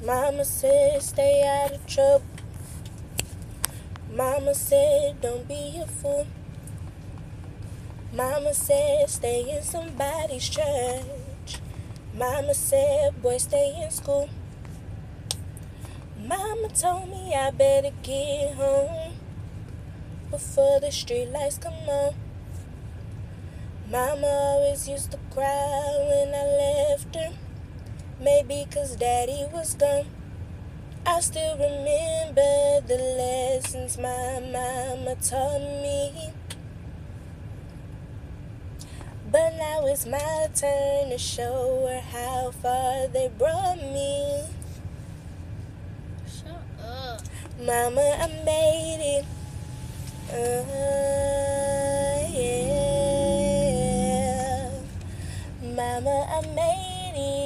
Mama said stay out of trouble. Mama said don't be a fool. Mama said stay in somebody's church. Mama said boy stay in school. Mama told me I better get home before the street lights come on. Mama always used to cry when I left her. Maybe 'cause daddy was gone. I still remember the lessons my mama taught me. But now it's my turn to show her how far they brought me. Shut up. Mama, I made it. Yeah. Mama, I made it.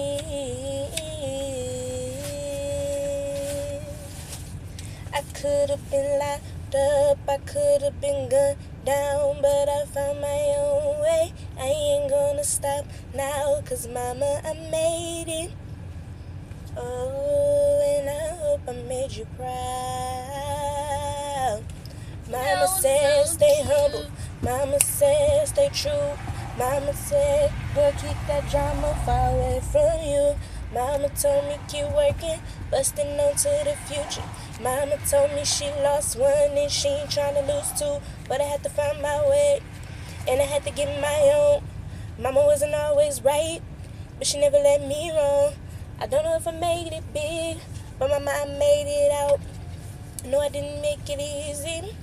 I could have been locked up, I could have been gunned down, but I found my own way. I ain't gonna stop now, 'cause mama, I made it. Oh, and I hope I made you proud. Mama said stay humble. Mama said stay true. Mama said, girl, keep that drama far away from you. Mama told me keep working, busting on to the future. Mama told me she lost one and she ain't trying to lose two. But I had to find my way, and I had to get my own. Mama wasn't always right, but she never let me wrong. I don't know if I made it big, but mama, I made it out. I know I didn't make it easy.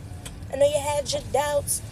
I know you had your doubts.